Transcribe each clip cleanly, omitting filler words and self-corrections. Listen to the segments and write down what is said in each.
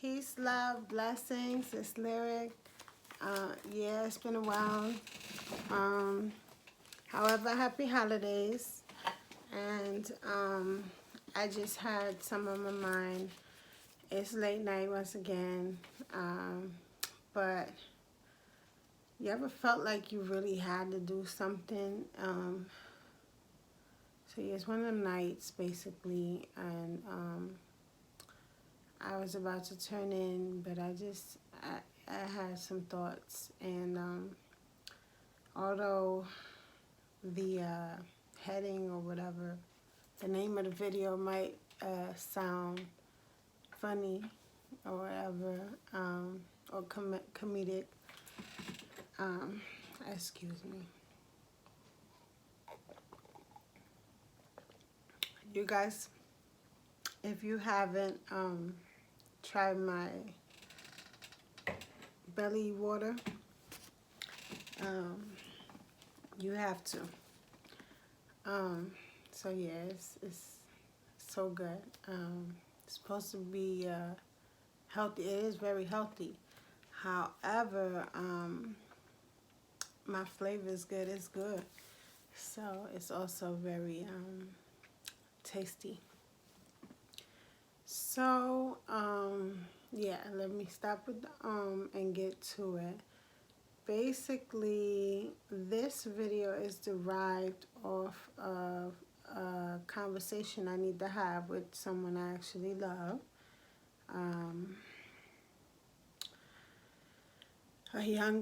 Peace, love, blessings. It's Lyric. Yeah, it's been a while. Um, However, happy holidays. And I just had some on my mind. It's late night once again. But you ever felt like you really had to do something? So yeah, it's one of them nights basically, and I was about to turn in, but I had some thoughts, and although the heading or whatever, the name of the video might sound funny or whatever, or comedic. Excuse me. You guys, if you haven't tried my belly water, you have to. So yeah, it's so good. It's supposed to be healthy. It is very healthy. However, my flavor is good. It's good. So it's also very tasty. So yeah, let me stop with the and get to it. Basically, this video is derived off of a conversation I need to have with someone I actually love. A young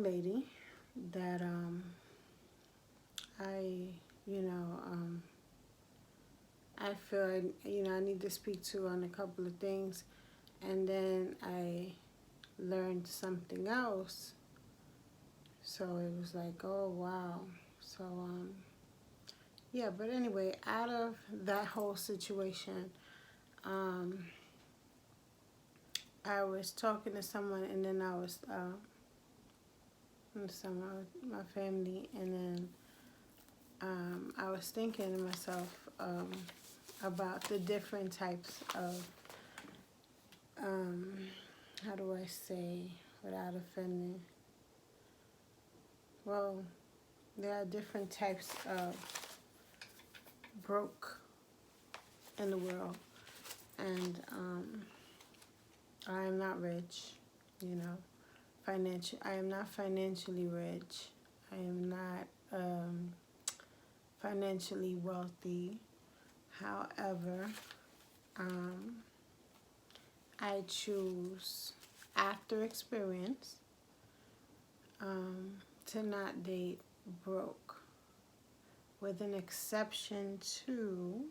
lady that I, I feel I need to speak to on a couple of things, and then I learned something else. So it was like, oh wow. So yeah, but anyway, out of that whole situation, I was talking to someone, and then I was my family, and then I was thinking to myself about the different types of how do I say without offending? Well, there are different types of broke in the world, and I am not rich, I am not financially rich. I am not financially wealthy. However, I choose, after experience, to not date broke, with an exception to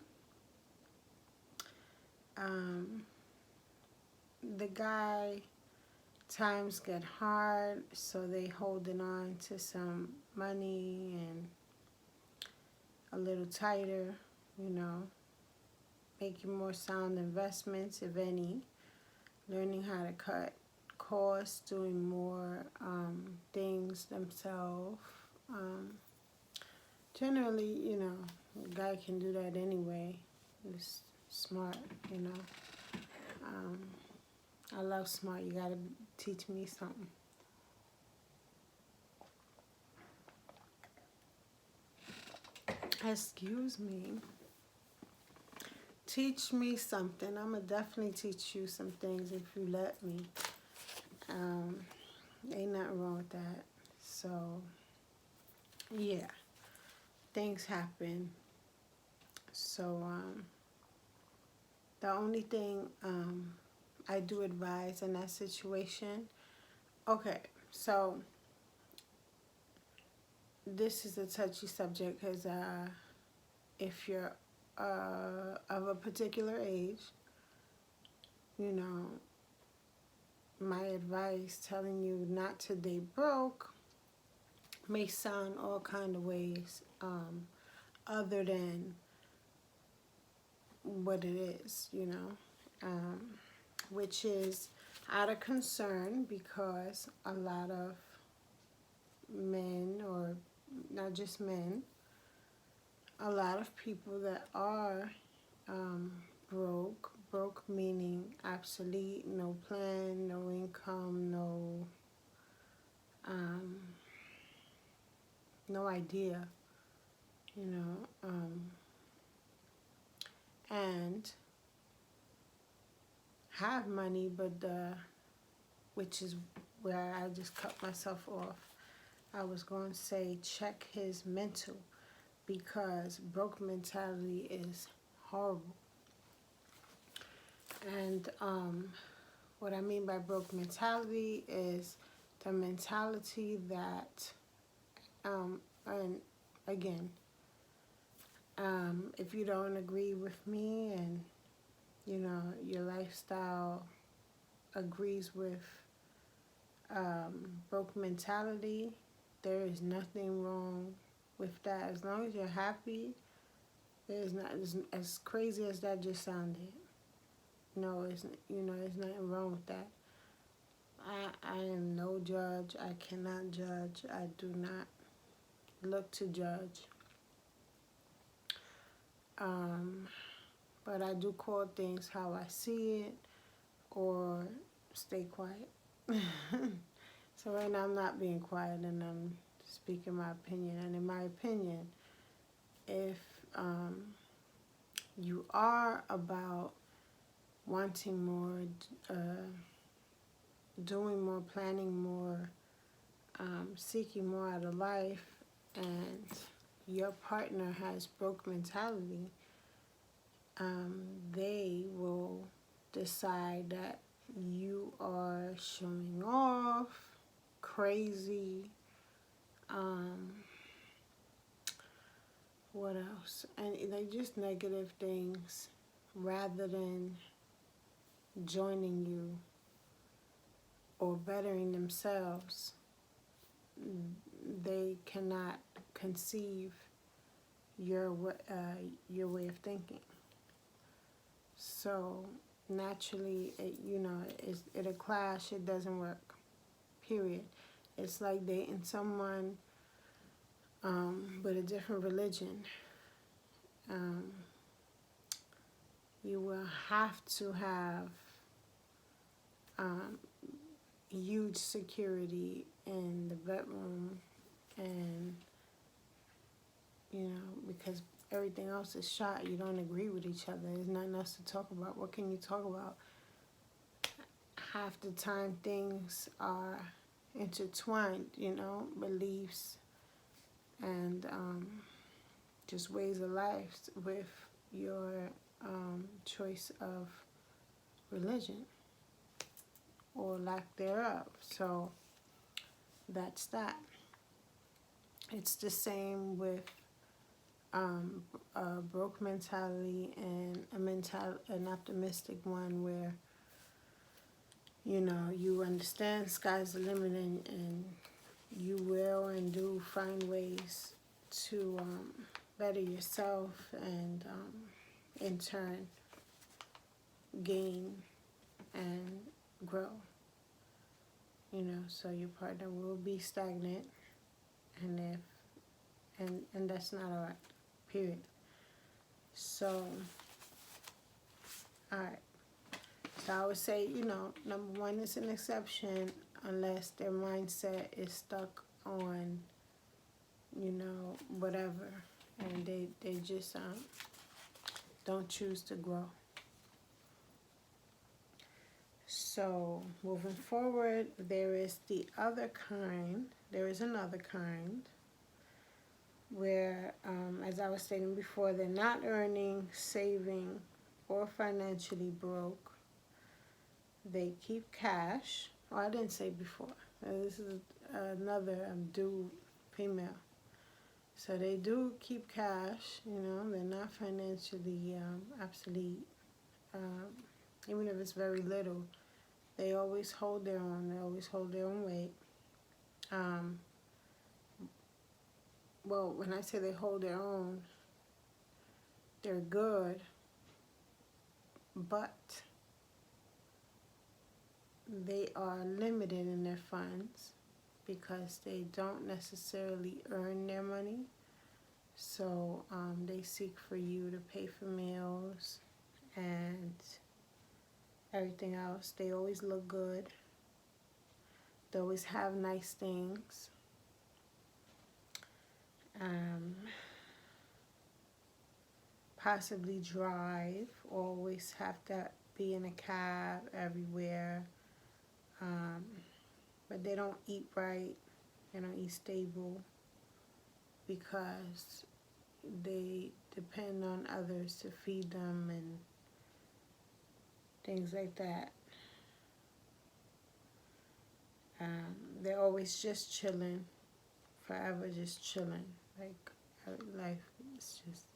the guy, times get hard, so they holding on to some money and a little tighter, making more sound investments, if any, learning how to cut costs, doing more things themselves. Generally, a guy can do that anyway. He's smart, I love smart. You gotta teach me something. Excuse me. Teach me something. I'm gonna definitely teach you some things if you let me. Ain't nothing wrong with that. So, yeah. Things happen. So, the only thing I do advise in that situation, okay, so this is a touchy subject because if you're of a particular age, my advice telling you not to date broke may sound all kind of ways other than what it is, which is out of concern because a lot of men, or not just men, a lot of people that are broke Broke meaning obsolete, no plan, no income, um, no idea, you know, and have money, but which is where I just cut myself off. I was going to say check his mental, because broke mentality is horrible. And what I mean by broke mentality is the mentality that, and again, if you don't agree with me and, you know, your lifestyle agrees with broke mentality, there is nothing wrong with that. As long as you're happy, there's not, as crazy as that just sounded. No, it's, you know, there's nothing wrong with that. I am no judge. I cannot judge. I do not look to judge. But I do call things how I see it, or stay quiet. So right now I'm not being quiet, and I'm speaking my opinion. And in my opinion, if you are about wanting more, doing more, planning more, seeking more out of life, and your partner has broke mentality, they will decide that you are showing off, crazy, what else? And like just negative things, rather than joining you or bettering themselves. They cannot conceive your way of thinking. So naturally, it'll clash. It doesn't work. Period. It's like dating someone with a different religion. You will have to have huge security in the bedroom, and because everything else is shot. You don't agree with each other. There's nothing else to talk about. What can you talk about? Half the time things are intertwined, beliefs and just ways of life with your choice of religion or lack thereof. So that's that. It's the same with a broke mentality and an optimistic one, where you understand sky's the limit, and you will and do find ways to better yourself, and in turn gain and grow. So your partner will be stagnant, and that's not alright. Period. So, alright. So I would say, number one is an exception unless their mindset is stuck on, whatever, and they just don't choose to grow. So moving forward, there is another kind where, as I was stating before, they're not earning, saving, or financially broke. They keep cash. Oh, I didn't say before. This is another dude, female. So they do keep cash, they're not financially obsolete. Even if it's very little, they always hold their own. They always hold their own weight. Well, when I say they hold their own, they're good, but they are limited in their funds because they don't necessarily earn their money. So they seek for you to pay for meals and everything else. They always look good. They always have nice things. Possibly drive. Always have to be in a cab everywhere. But they don't eat right. They don't eat stable because they depend on others to feed them and things like that. They're always just chilling, forever just chilling. Like, life is just,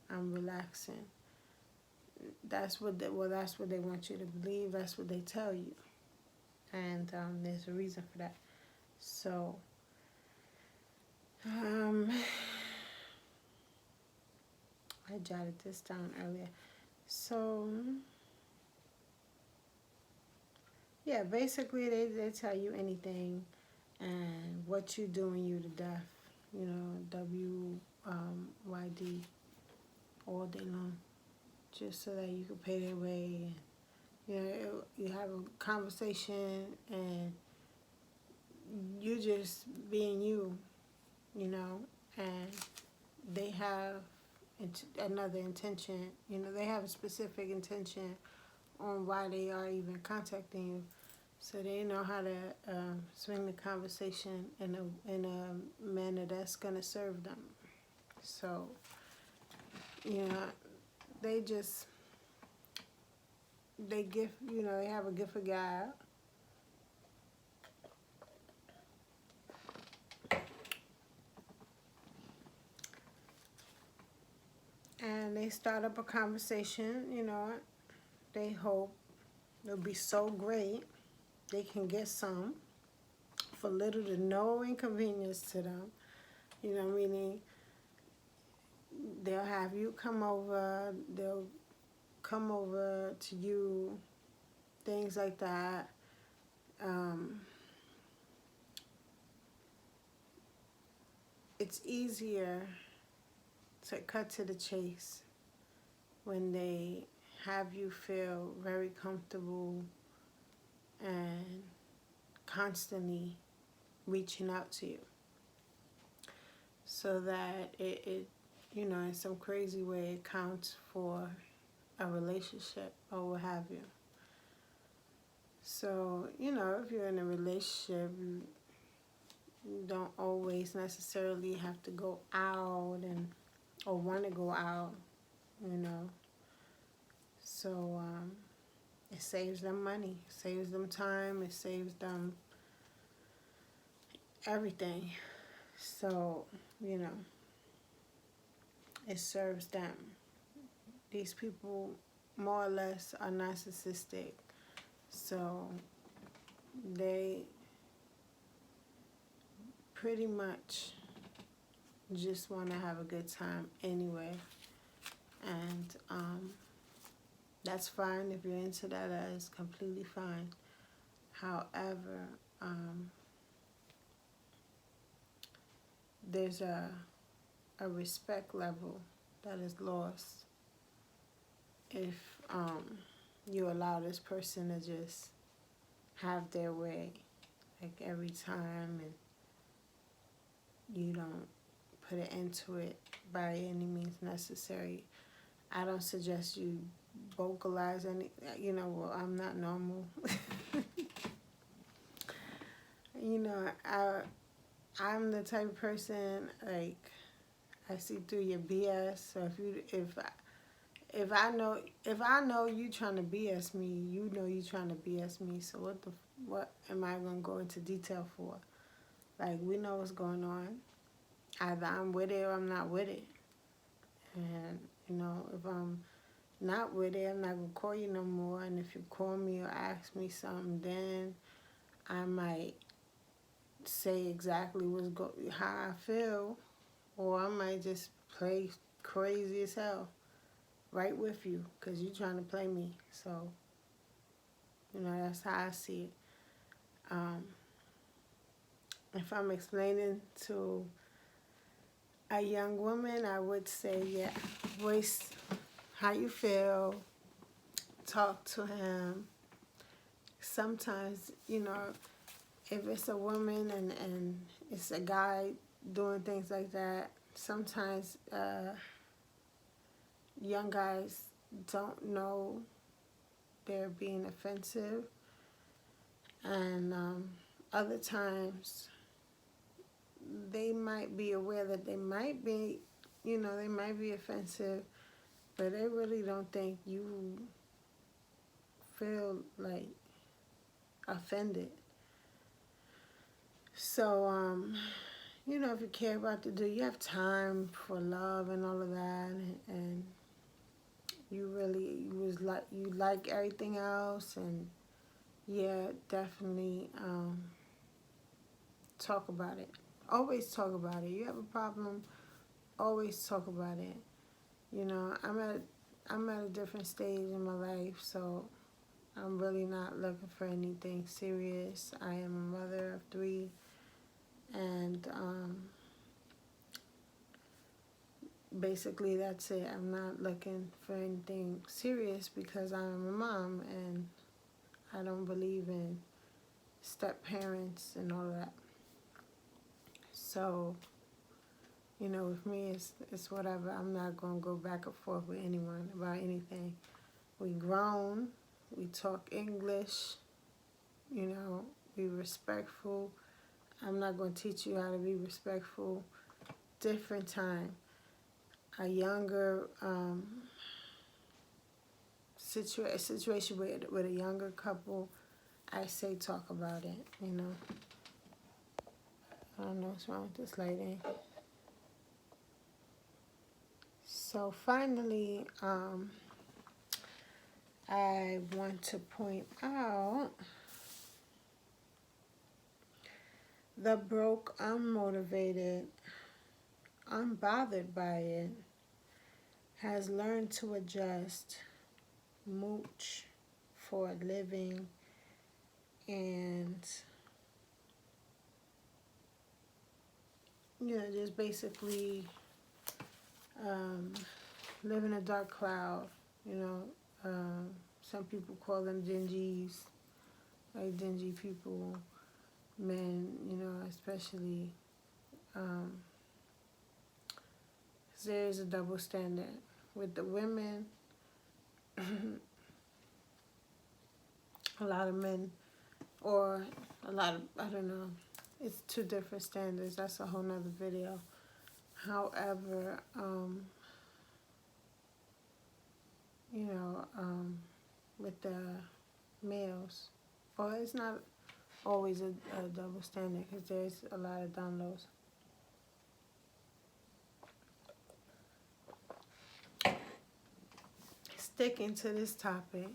I'm relaxing. That's what they want you to believe. That's what they tell you. And there's a reason for that. So, I jotted this down earlier. So, yeah, basically they tell you anything and what you doing you to death. You know, WYD all day long, just so that you can pay their way. And, you know, you have a conversation and you just being you, you know, and they have another intention. You know, they have a specific intention on why they are even contacting you. So they know how to swing the conversation in a manner that's going to serve them. So, you know, they have a gift of gab. And they start up a conversation, you know, they hope it'll be so great they can get some for little to no inconvenience to them. You know, meaning they'll have you come over, they'll come over to you, things like that. It's easier to cut to the chase when they have you feel very comfortable and constantly reaching out to you, so that it you know, in some crazy way it counts for a relationship or what have you. So, you know, if you're in a relationship, you don't always necessarily have to go out or want to go out, you know. So it saves them money, it saves them time, it saves them everything. So, you know, it serves them. These people more or less are narcissistic. So they pretty much just want to have a good time anyway. And that's fine. If you're into that, that is completely fine. However, there's a respect level that is lost if you allow this person to just have their way, like, every time, and you don't put an end to it by any means necessary. I don't suggest you vocalize any, you know, well, I'm not normal. You know, I'm the type of person, like, I see through your BS. So if I know you trying to BS me, you know you trying to BS me. So what am I gonna go into detail for? Like, we know what's going on. Either I'm with it or I'm not with it. And, you know, if I'm not with it, I'm not gonna call you no more. And if you call me or ask me something, then I might say exactly how I feel, or I might just play crazy as hell right with you because you're trying to play me. So, you know, that's how I see it. If I'm explaining to a young woman, I would say, yeah, voice how you feel, talk to him. Sometimes, you know, if it's a woman and it's a guy doing things like that, sometimes young guys don't know they're being offensive. And other times they might be aware that they might be, you know, they might be offensive, but they really don't think you feel like offended. So, you know, if you care about the dude, you have time for love and all of that, and you like everything else, and yeah, definitely talk about it. Always talk about it. You have a problem, always talk about it. You know, I'm at a different stage in my life, so I'm really not looking for anything serious. I am a mother of 3, and basically that's it. I'm not looking for anything serious because I'm a mom, and I don't believe in step parents and all that. So, you know, with me, it's whatever. I'm not going to go back and forth with anyone about anything. We grown. We talk English. You know, be respectful. I'm not going to teach you how to be respectful. Different time. A younger situation with a younger couple, I say talk about it, you know. I don't know what's wrong with this lighting. So finally, I want to point out the broke, unmotivated, unbothered by it, has learned to adjust, mooch for a living, and, you know, just basically live in a dark cloud, you know. Some people call them dingies, like dingy people, men, you know, especially. There is a double standard. With the women, a lot of men, or a lot of, I don't know, it's 2 different standards. That's a whole nother video. However, you know, with the males, well, it's not always a double standard because there's a lot of downloads. Sticking to this topic,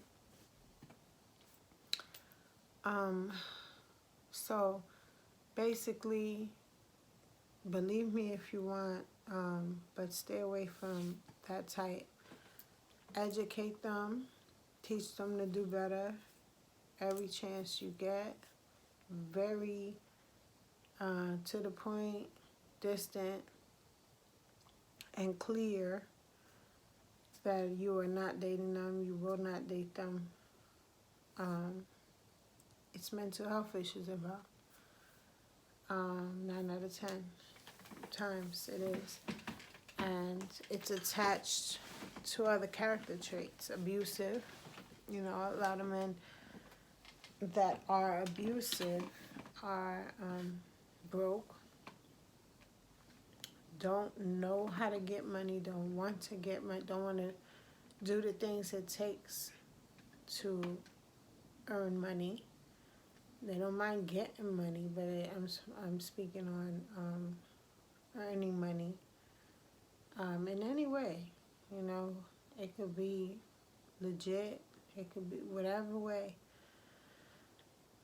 so basically, believe me if you want, but stay away from that type. Educate them, teach them to do better every chance you get. Very to the point, distant, and clear that you are not dating them, you will not date them. It's mental health issues involved. 9 out of 10 times it is. And it's attached to other character traits. Abusive. You know, a lot of men that are abusive are broke, don't know how to get money, don't want to get money, don't want to do the things it takes to earn money. They don't mind getting money, but I'm speaking on earning money in any way. You know, it could be legit, it could be whatever way.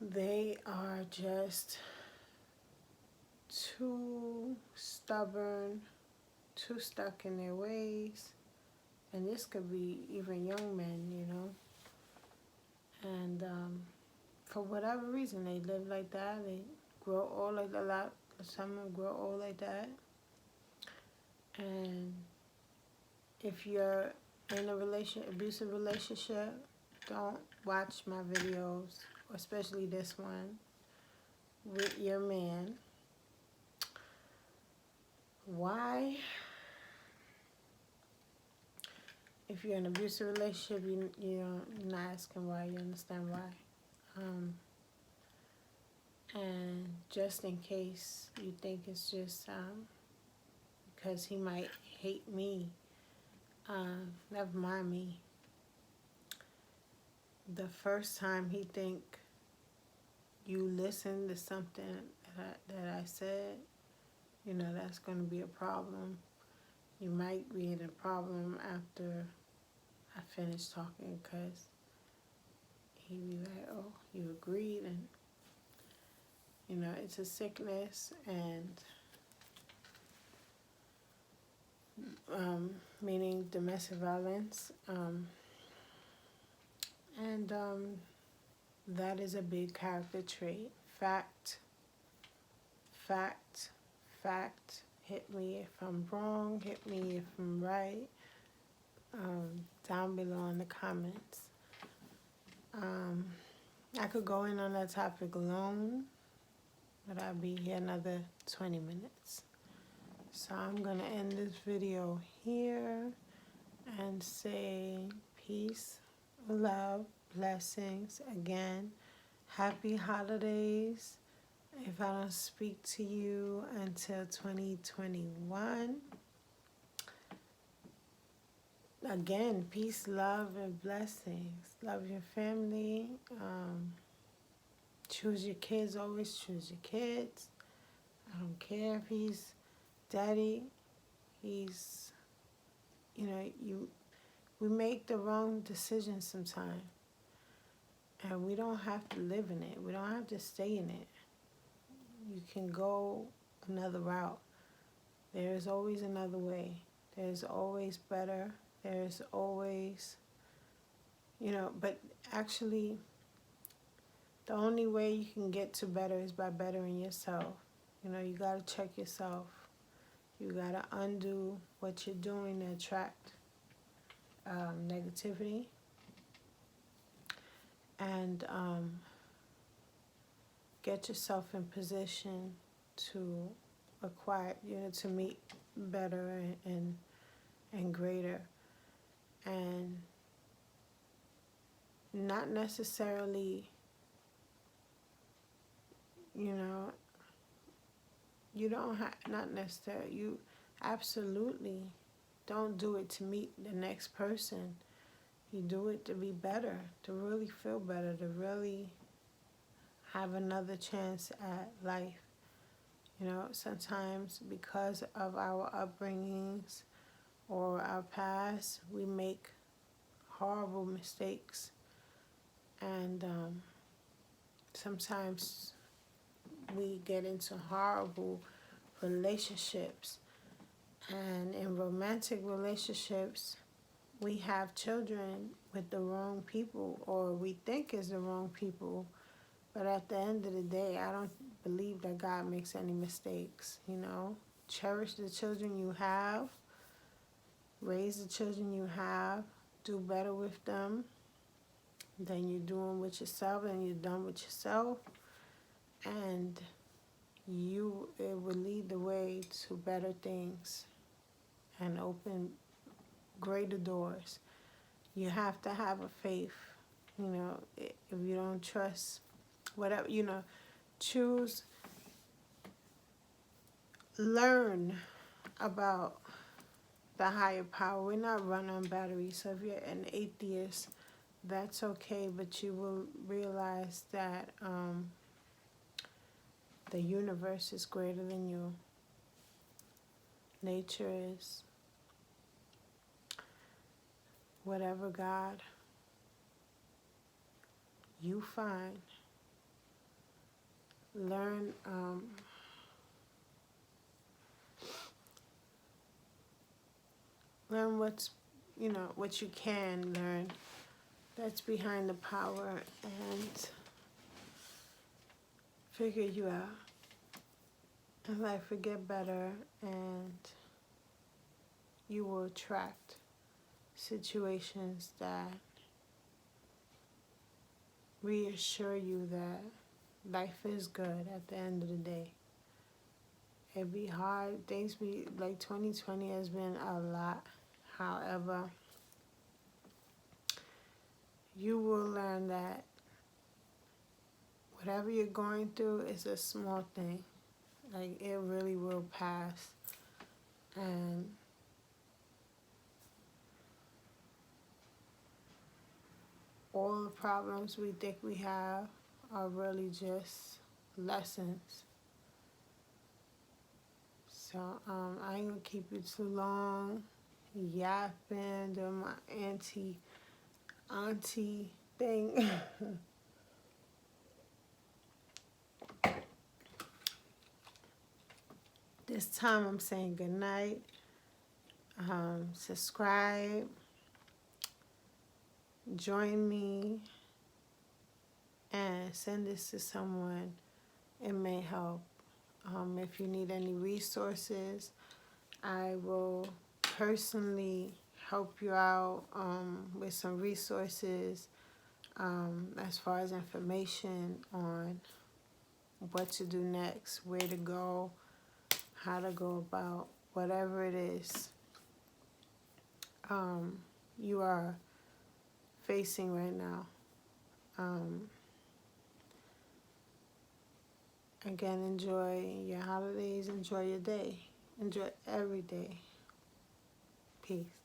They are just too stubborn, too stuck in their ways. And this could be even young men, you know. And for whatever reason, they live like that. They grow old like a lot. Some of them grow old like that. And if you're in a abusive relationship, don't watch my videos, especially this one, with your man. Why? If you're in an abusive relationship, you're not asking why. You understand why. And just in case you think it's just because he might hate me, never mind me. The first time he think you listen to something that I said, that's going to be a problem. You might be in a problem after I finish talking, because he'd be like, oh, you agreed, and it's a sickness, and meaning domestic violence, and that is a big character trait. Fact, fact, fact. Hit me if I'm wrong, hit me if I'm right, down below in the comments. I could go in on that topic alone, but I'll be here another 20 minutes. So I'm going to end this video here and say peace, love, blessings. Again, happy holidays. If I don't speak to you until 2021, again, peace, love, and blessings. Love your family. Choose your kids. Always choose your kids. I don't care if he's daddy. He's, we make the wrong decisions sometimes. And we don't have to live in it. We don't have to stay in it. You can go another route. There is always another way. There's always better. There's always, but actually, the only way you can get to better is by bettering yourself. You got to check yourself. You got to undo what you're doing to attract negativity. And get yourself in position to acquire, to meet better and greater. And not necessarily, you don't have, not necessarily, you absolutely don't do it to meet the next person. You do it to be better, to really feel better, to really have another chance at life. Sometimes because of our upbringings or our past, we make horrible mistakes. And sometimes we get into horrible relationships. And in romantic relationships, we have children with the wrong people, or we think is the wrong people. But at the end of the day, I don't believe that God makes any mistakes, Cherish the children you have. Raise the children you have. Do better with them than you're doing with yourself, and you're done with yourself. And it will lead the way to better things and open greater doors. You have to have a faith, if you don't trust whatever, choose, learn about the higher power. We're not run on batteries. So if you're an atheist, that's okay, but you will realize that the universe is greater than you. Nature is. Whatever God you find, learn what's, what you can learn that's behind the power, and figure you out. And life will get better, and you will attract situations that reassure you that life is good at the end of the day. It be hard. Things be like 2020 has been a lot. However, you will learn that whatever you're going through is a small thing. Like, it really will pass. And all the problems we think we have are really just lessons. So I ain't gonna keep you too long yapping, doing my auntie thing. This time I'm saying good night. Subscribe. Join me. And send this to someone. It may help. If you need any resources, I will personally help you out with some resources as far as information on what to do next, where to go, how to go about whatever it is you are facing right now. Again, enjoy your holidays, enjoy your day, enjoy every day. Peace.